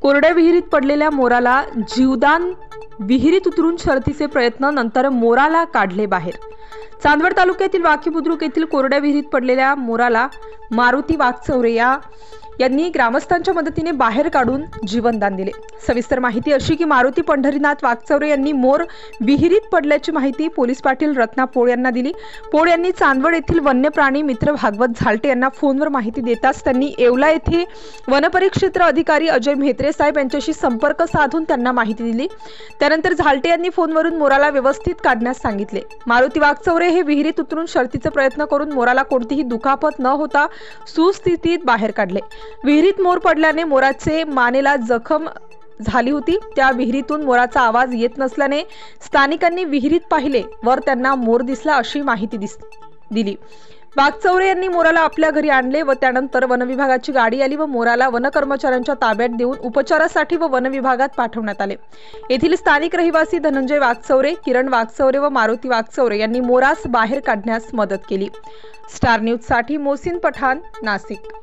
कोरड्या विहिरीत पडलेल्या मोराला जीवदान, विहिरीत उतरून शर्थीचे प्रयत्न, नंतर मोराला काढले बाहेर। चांदवड तालुक्यातील वाकी बुद्रुक येथील कोरड्या विहिरीत पडलेल्या मोराला मारुती वाघचौरे यांनी ग्रामस्थांच्या मदतीने बाहेर काढून जीवनदान दिले। सविस्तर माहिती अशी की मारुती पंढरीनाथ वाघचौरे यांनी मोर विहिरीत पडल्याची माहिती पोलीस पाटील रत्ना पोळ यांना दिली। पोळ यांनी चांदवड येथील वन्यप्राणी मित्र भागवत झालटे यांना फोनवर माहिती देताच त्यांनी येवला येथे वनपरिक्षेत्र अधिकारी अजय म्हेत्रे साहेब यांच्याशी संपर्क साधून त्यांना माहिती दिली। त्यानंतर झालटे यांनी फोनवरून मोराला व्यवस्थित काढण्यास सांगितले। मारुती वाघचौरे हे विहिरीत उतरून शर्थीचा प्रयत्न करून मोराला कोणतीही दुखापत न होता सुस्थितीत बाहेर काढले। विहिरीत मोर पडल्याने मोराचे मानेला जखम झाली होती। त्या विहिरीतून मोराचा आवाज येत नसल्याने स्थानिकांनी विहिरीत पाहिले वर त्यांना मोर दिसला अशी माहिती दिली। वाघचौरे यांनी मोराला आपल्या घरी आणले व त्यानंतर वनविभागाची गाडी आली व मोराला वन कर्मचाऱ्यांच्या ताब्यात देऊन उपचारासाठी व वनविभागात पाठवण्यात आले। येथील स्थानिक रहिवासी धनंजय वाघचौरे, किरण वाघचौरे व मारुती वाघचौरे यांनी मोरास बाहेर काढण्यास मदत केली। स्टार न्यूज साठी मोहसिन पठाण, नाशिक।